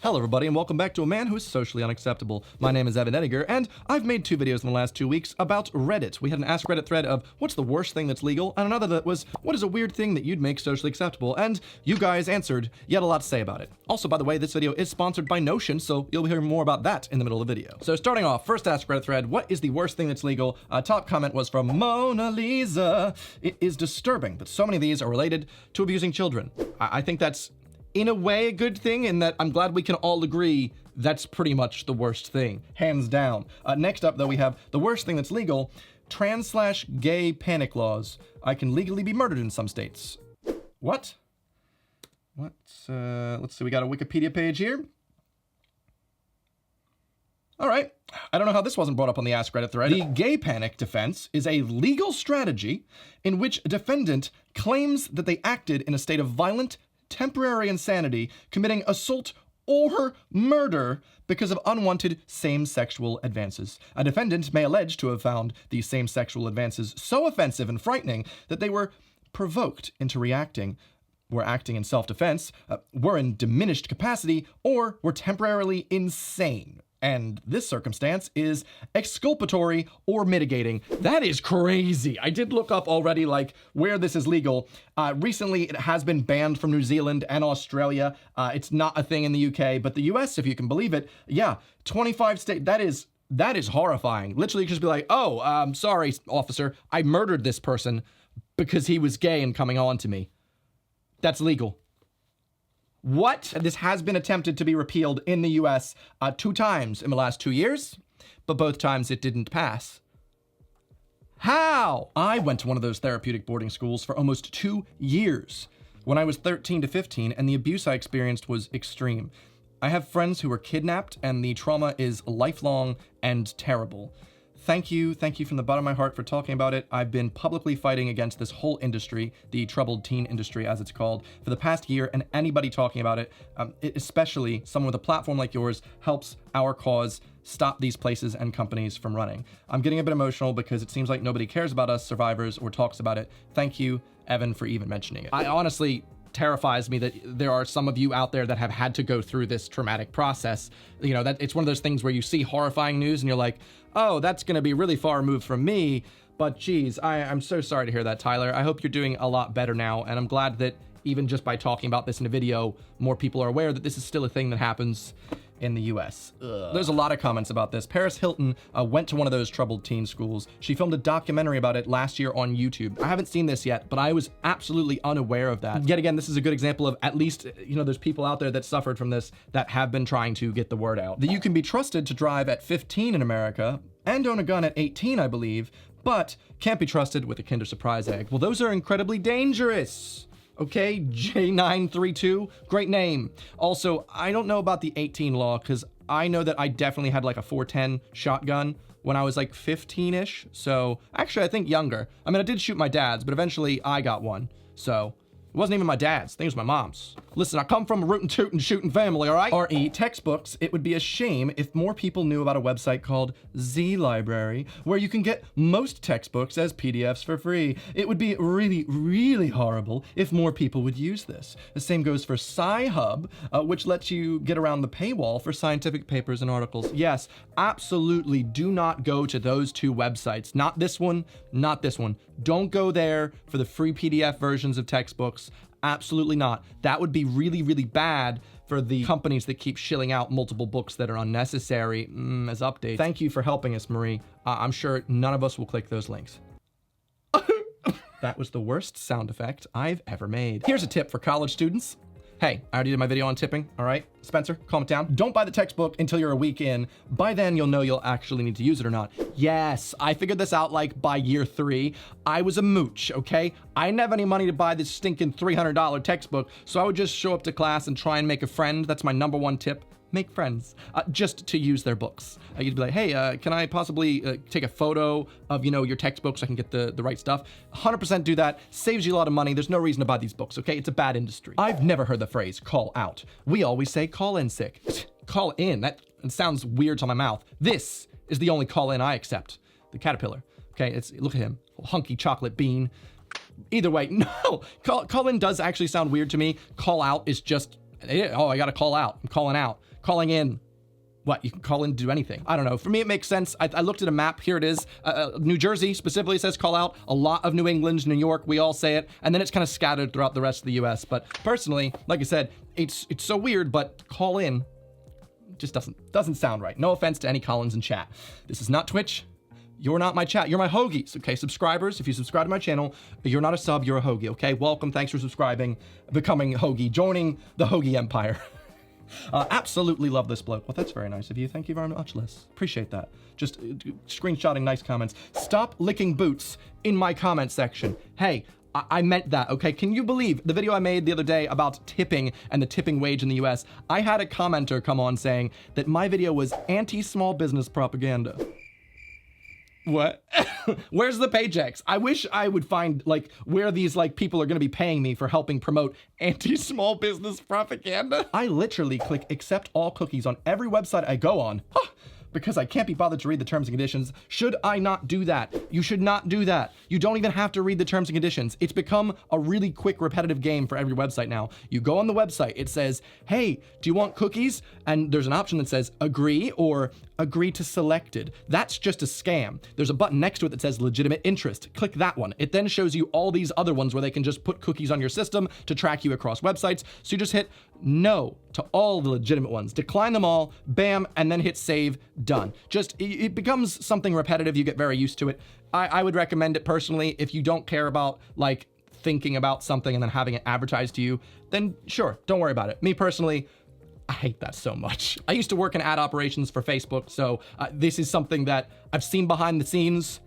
Hello everybody and welcome back to A Man Who is Socially Unacceptable. My name is Evan Ediger and I've made 2 videos in the last 2 weeks about Reddit. We had an Ask Reddit thread of what's the worst thing that's legal and another that was what is a weird thing that you'd make socially acceptable, and you guys answered. You had a lot to say about it. Also, by the way, this video is sponsored by Notion, so you'll hear more about that in the middle of the video. So starting off, first Ask Reddit thread, what is the worst thing that's legal? Top comment was from Mona Lisa. It is disturbing that so many of these are related to abusing children. I think that's in a way a good thing, in that I'm glad we can all agree that's pretty much the worst thing, hands down. Next up though, we have the worst thing that's legal, trans/gay panic laws. I can legally be murdered in some states. What? Let's see, we got a Wikipedia page here. All right, I don't know how this wasn't brought up on the Ask Reddit thread. The gay panic defense is a legal strategy in which a defendant claims that they acted in a state of violent, temporary insanity, committing assault or murder because of unwanted same-sexual advances. A defendant may allege to have found these same-sexual advances so offensive and frightening that they were provoked into were acting in self-defense, were in diminished capacity, or were temporarily insane. And this circumstance is exculpatory or mitigating. That is crazy. I did look up already, like, where this is legal. Recently, it has been banned from New Zealand and Australia. It's not a thing in the UK, but the US, if you can believe it, yeah, 25 states, that is horrifying. Literally just be like, oh, sorry, officer, I murdered this person because he was gay and coming on to me. That's legal. What? This has been attempted to be repealed in the US 2 times in the last 2 years, but both times it didn't pass. How? I went to one of those therapeutic boarding schools for almost 2 years when I was 13 to 15, and the abuse I experienced was extreme. I have friends who were kidnapped, and the trauma is lifelong and terrible. Thank you from the bottom of my heart for talking about it. I've been publicly fighting against this whole industry, the troubled teen industry as it's called, for the past year, and anybody talking about it, especially someone with a platform like yours, helps our cause stop these places and companies from running. I'm getting a bit emotional because it seems like nobody cares about us survivors or talks about it. Thank you, Evan, for even mentioning it. I honestly terrifies me that there are some of you out there that have had to go through this traumatic process. You know, that it's one of those things where you see horrifying news and you're like, oh, that's gonna be really far removed from me. But geez, I'm so sorry to hear that, Tyler. I hope you're doing a lot better now, and I'm glad that even just by talking about this in a video, more people are aware that this is still a thing that happens in the US. There's a lot of comments about this. Paris Hilton went to one of those troubled teen schools. She filmed a documentary about it last year on YouTube. I haven't seen this yet, but I was absolutely unaware of that. Yet again, this is a good example of, at least, you know, there's people out there that suffered from this that have been trying to get the word out. That you can be trusted to drive at 15 in America and own a gun at 18, I believe, but can't be trusted with a Kinder Surprise egg. Well, those are incredibly dangerous. Okay, J932, great name. Also, I don't know about the 18 law, because I know that I definitely had like a 410 shotgun when I was like 15-ish. So actually, I think younger. I mean, I did shoot my dad's, but eventually I got one. So it wasn't even my dad's, I think it was my mom's. Listen, I come from a rootin' tootin' shootin' family, all right? RE textbooks. It would be a shame if more people knew about a website called Z Library, where you can get most textbooks as PDFs for free. It would be really, really horrible if more people would use this. The same goes for Sci-Hub, which lets you get around the paywall for scientific papers and articles. Yes, absolutely do not go to those 2 websites. Not this one, not this one. Don't go there for the free PDF versions of textbooks. Absolutely not. That would be really, really bad for the companies that keep shilling out multiple books that are unnecessary as updates. Thank you for helping us, Marie. I'm sure none of us will click those links. That was the worst sound effect I've ever made. Here's a tip for college students. Hey, I already did my video on tipping, all right? Spencer, calm it down. Don't buy the textbook until you're a week in. By then, you'll know you'll actually need to use it or not. Yes, I figured this out like by year 3. I was a mooch, okay? I didn't have any money to buy this stinking $300 textbook, so I would just show up to class and try and make a friend. That's my #1 tip. Make friends, just to use their books. You'd be like, hey, can I possibly take a photo of, you know, your textbook so I can get the right stuff? 100% do that, saves you a lot of money. There's no reason to buy these books, okay? It's a bad industry. I've never heard the phrase call out. We always say call in sick. Call in, that sounds weird to my mouth. This is the only call in I accept. The caterpillar, okay? Look at him, hunky chocolate bean. Either way, no, call in does actually sound weird to me. Call out is just Oh, I got to call out. I'm calling out. Calling in. What? You can call in to do anything. I don't know. For me, it makes sense. I looked at a map. Here it is. New Jersey specifically says call out. A lot of New England, New York, we all say it. And then it's kind of scattered throughout the rest of the US. But personally, like I said, it's so weird, but call in just doesn't sound right. No offense to any Collins in chat. This is not Twitch. You're not my chat. You're my hoagies, okay? Subscribers, if you subscribe to my channel, you're not a sub, you're a hoagie, okay? Welcome, thanks for subscribing, becoming hoagie, joining the hoagie empire. Absolutely love this bloke. Well, that's very nice of you. Thank you very much, Liz. Appreciate that. Just screenshotting nice comments. Stop licking boots in my comment section. Hey, I meant that, okay? Can you believe the video I made the other day about tipping and the tipping wage in the US? I had a commenter come on saying that my video was anti-small business propaganda. What? Where's the paychecks? I wish I would find like where these like people are going to be paying me for helping promote anti-small business propaganda. I literally click accept all cookies on every website I go on. Huh. Because I can't be bothered to read the terms and conditions. Should I not do that? You should not do that. You don't even have to read the terms and conditions. It's become a really quick, repetitive game for every website now. You go on the website, it says, hey, do you want cookies? And there's an option that says agree or agree to selected. That's just a scam. There's a button next to it that says legitimate interest. Click that one. It then shows you all these other ones where they can just put cookies on your system to track you across websites. So you just hit no to all the legitimate ones, decline them all, bam, and then hit save, done. Just, it becomes something repetitive. You get very used to it. I would recommend it personally. If you don't care about like thinking about something and then having it advertised to you, then sure, don't worry about it. Me personally, I hate that so much. I used to work in ad operations for Facebook, so this is something that I've seen behind the scenes.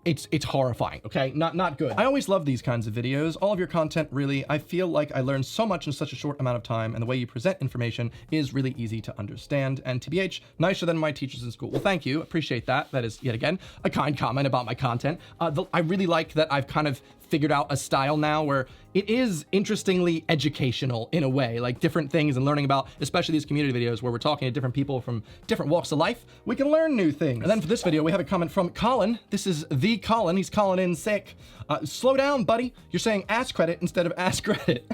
It's horrifying, okay? Not good. I always love these kinds of videos. All of your content, really, I feel like I learned so much in such a short amount of time, and the way you present information is really easy to understand. And TBH, nicer than my teachers in school. Well, thank you, appreciate that. That is, yet again, a kind comment about my content. I really like that I've kind of figured out a style now where it is interestingly educational in a way, like different things and learning about, especially these community videos where we're talking to different people from different walks of life, we can learn new things. And then for this video, we have a comment from Colin. This is the Colin, he's calling in sick. Slow down, buddy. You're saying ass credit instead of ass credit.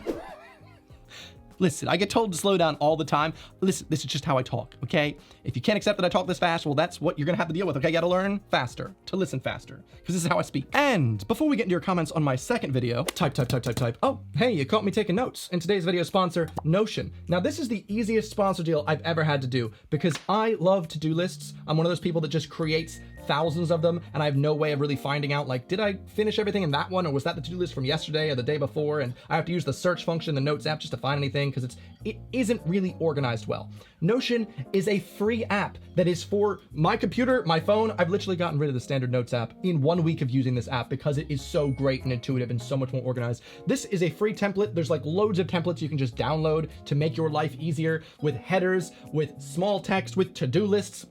Listen, I get told to slow down all the time. Listen, this is just how I talk, okay? If you can't accept that I talk this fast, well, that's what you're gonna have to deal with, okay? You gotta learn faster, to listen faster, because this is how I speak. And before we get into your comments on my second video, type. Oh, hey, you caught me taking notes. In today's video sponsor, Notion. Now, this is the easiest sponsor deal I've ever had to do because I love to-do lists. I'm one of those people that just creates thousands of them, and I have no way of really finding out, like, did I finish everything in that one, or was that the to-do list from yesterday or the day before? And I have to use the search function in the Notes app just to find anything because it isn't really organized well. Notion is a free app that is for my computer, my phone. I've literally gotten rid of the standard Notes app in 1 week of using this app because it is so great and intuitive and so much more organized. This is a free template. There's like loads of templates you can just download to make your life easier with headers, with small text, with to-do lists.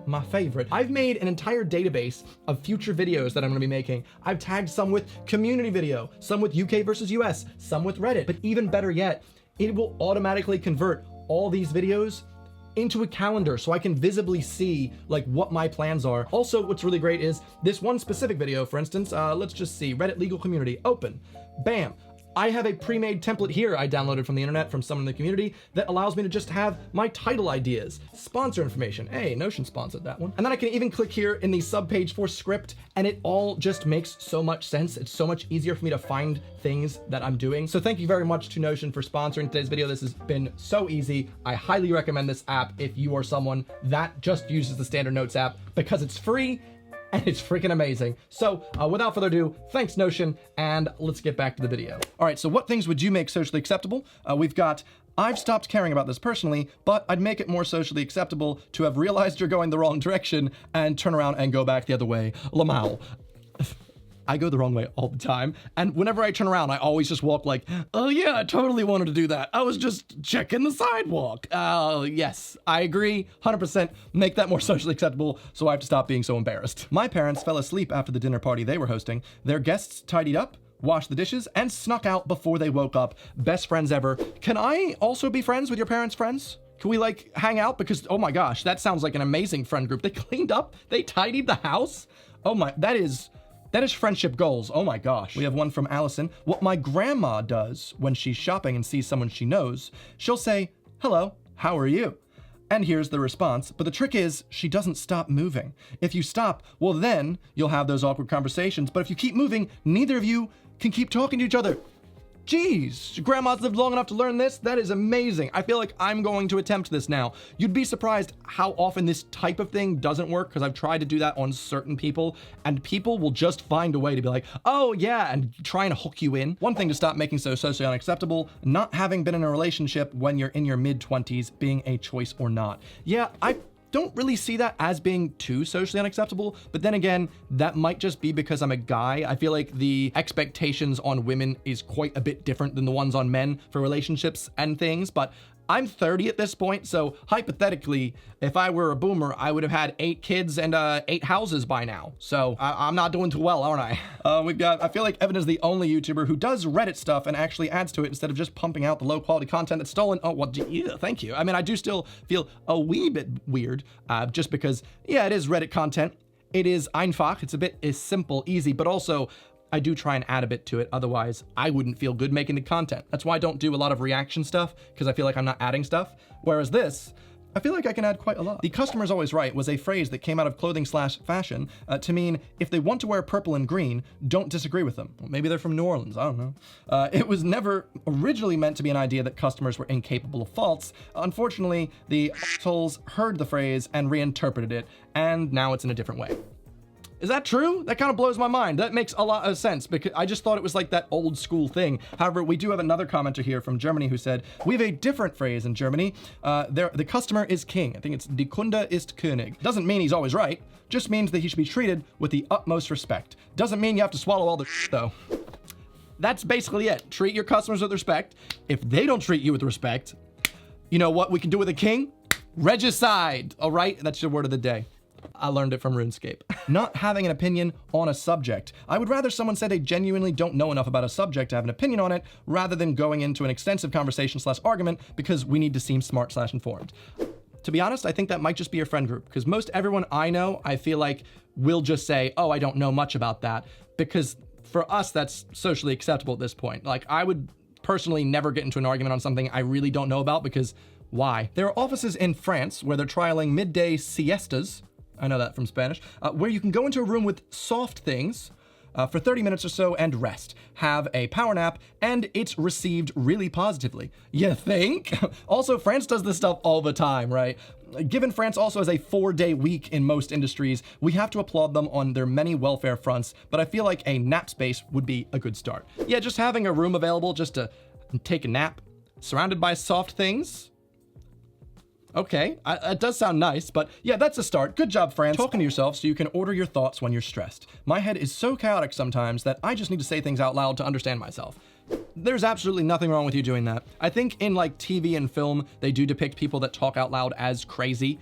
My favorite. I've made an entire database of future videos that I'm gonna be making. I've tagged some with community video, some with UK versus US, some with Reddit, but even better yet, it will automatically convert all these videos into a calendar so I can visibly see like what my plans are. Also, what's really great is this one specific video, for instance, let's just see, Reddit legal community, open, bam. I have a pre-made template here I downloaded from the internet from someone in the community that allows me to just have my title ideas, sponsor information. Hey, Notion sponsored that one. And then I can even click here in the subpage for script, and it all just makes so much sense. It's so much easier for me to find things that I'm doing. So thank you very much to Notion for sponsoring today's video. This has been so easy. I highly recommend this app if you are someone that just uses the standard Notes app because it's free and it's freaking amazing. So without further ado, thanks Notion, and let's get back to the video. All right, so what things would you make socially acceptable? We've got, I've stopped caring about this personally, but I'd make it more socially acceptable to have realized you're going the wrong direction and turn around and go back the other way. Lamau. I go the wrong way all the time, and whenever I turn around, I always just walk like, oh yeah, I totally wanted to do that. I was just checking the sidewalk. Yes, I agree, 100%. Make that more socially acceptable so I have to stop being so embarrassed. My parents fell asleep after the dinner party they were hosting. Their guests tidied up, washed the dishes, and snuck out before they woke up. Best friends ever. Can I also be friends with your parents' friends? Can we like hang out? Because, oh my gosh, that sounds like an amazing friend group. They cleaned up, they tidied the house. Oh my, that is That is friendship goals. Oh my gosh. We have one from Allison. What my grandma does when she's shopping and sees someone she knows, she'll say, "Hello, how are you?" And here's the response. But the trick is, she doesn't stop moving. If you stop, well then you'll have those awkward conversations. But if you keep moving, neither of you can keep talking to each other. Jeez, grandma's lived long enough to learn this? That is amazing. I feel like I'm going to attempt this now. You'd be surprised how often this type of thing doesn't work, because I've tried to do that on certain people, and people will just find a way to be like, oh yeah, and try and hook you in. One thing to stop making so socially unacceptable, not having been in a relationship when you're in your mid-20s being a choice or not. Yeah, I don't really see that as being too socially unacceptable, but then again, that might just be because I'm a guy. I feel like the expectations on women is quite a bit different than the ones on men for relationships and things, but I'm 30 at this point, so hypothetically, if I were a boomer, I would have had 8 kids and 8 houses by now. So I'm not doing too well, aren't I? I feel like Evan is the only YouTuber who does Reddit stuff and actually adds to it instead of just pumping out the low quality content that's stolen. Oh, well, yeah, thank you. I mean, I do still feel a wee bit weird, just because, yeah, it is Reddit content. It is einfach. It's simple, easy, but also I do try and add a bit to it. Otherwise, I wouldn't feel good making the content. That's why I don't do a lot of reaction stuff, because I feel like I'm not adding stuff. Whereas this, I feel like I can add quite a lot. The customer's always right was a phrase that came out of clothing/fashion to mean if they want to wear purple and green, don't disagree with them. Well, maybe they're from New Orleans, I don't know. It was never originally meant to be an idea that customers were incapable of faults. Unfortunately, the assholes heard the phrase and reinterpreted it, and now it's in a different way. Is that true? That kind of blows my mind. That makes a lot of sense, because I just thought it was like that old school thing. However, we do have another commenter here from Germany who said, we have a different phrase in Germany. The customer is king. I think it's Die Kunde ist König. Doesn't mean he's always right. Just means that he should be treated with the utmost respect. Doesn't mean you have to swallow all the shit, though. That's basically it. Treat your customers with respect. If they don't treat you with respect, you know what we can do with a king? Regicide. All right? That's your word of the day. I learned it from RuneScape. Not having an opinion on a subject. I would rather someone say they genuinely don't know enough about a subject to have an opinion on it, rather than going into an extensive conversation/argument because we need to seem smart/informed. To be honest, I think that might just be your friend group, because most everyone I know, I feel like, will just say, oh, I don't know much about that, because for us, that's socially acceptable at this point. Like, I would personally never get into an argument on something I really don't know about, because why? There are offices in France where they're trialing midday siestas, I know that from Spanish, where you can go into a room with soft things for 30 minutes or so and rest, have a power nap, and it's received really positively. You think? Also, France does this stuff all the time, right? Given France also has a 4-day week in most industries, we have to applaud them on their many welfare fronts, but I feel like a nap space would be a good start. Yeah, just having a room available just to take a nap, surrounded by soft things. Okay, it does sound nice, but yeah, that's a start. Good job, France. Talking to yourself so you can order your thoughts when you're stressed. My head is so chaotic sometimes that I just need to say things out loud to understand myself. There's absolutely nothing wrong with you doing that. I think in like TV and film, they do depict people that talk out loud as crazy.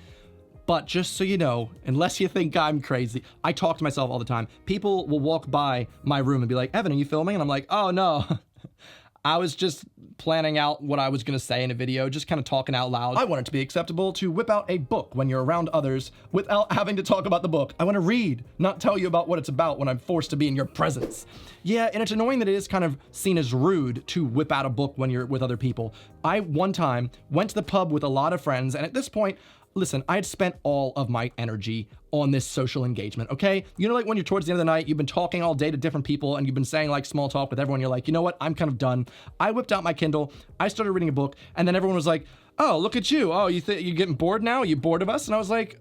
But just so you know, unless you think I'm crazy, I talk to myself all the time. People will walk by my room and be like, Evan, are you filming? And I'm like, oh no. I was just planning out what I was gonna say in a video, just kind of talking out loud. I want it to be acceptable to whip out a book when you're around others without having to talk about the book. I want to read, not tell you about what it's about when I'm forced to be in your presence. Yeah, and it's annoying that it is kind of seen as rude to whip out a book when you're with other people. I, one time, went to the pub with a lot of friends, and at this point, listen, I had spent all of my energy on this social engagement, okay? You know, like when you're towards the end of the night, you've been talking all day to different people and you've been saying like small talk with everyone. You're like, you know what? I'm kind of done. I whipped out my Kindle. I started reading a book, and then everyone was like, oh, look at you. Oh, you're getting bored now? Are you bored of us? And I was like,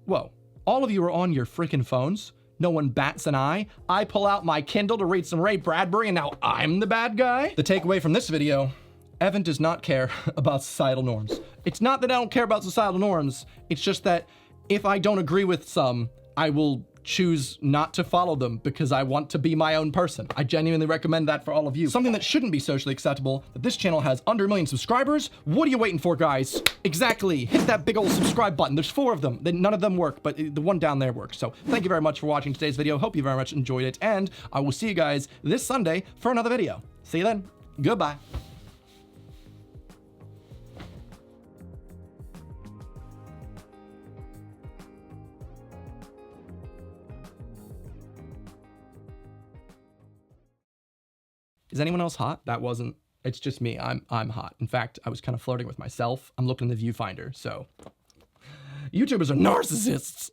whoa, all of you are on your freaking phones. No one bats an eye. I pull out my Kindle to read some Ray Bradbury, and now I'm the bad guy? The takeaway from this video: Evan does not care about societal norms. It's not that I don't care about societal norms. It's just that if I don't agree with some, I will choose not to follow them because I want to be my own person. I genuinely recommend that for all of you. Something that shouldn't be socially acceptable, that this channel has under 1 million subscribers. What are you waiting for, guys? Exactly. Hit that big old subscribe button. There's 4 of them. None of them work, but the one down there works. So thank you very much for watching today's video. Hope you very much enjoyed it, and I will see you guys this Sunday for another video. See you then. Goodbye. Is anyone else hot? That wasn't. It's just me. I'm hot. In fact, I was kind of flirting with myself. I'm looking in the viewfinder. So, YouTubers are narcissists.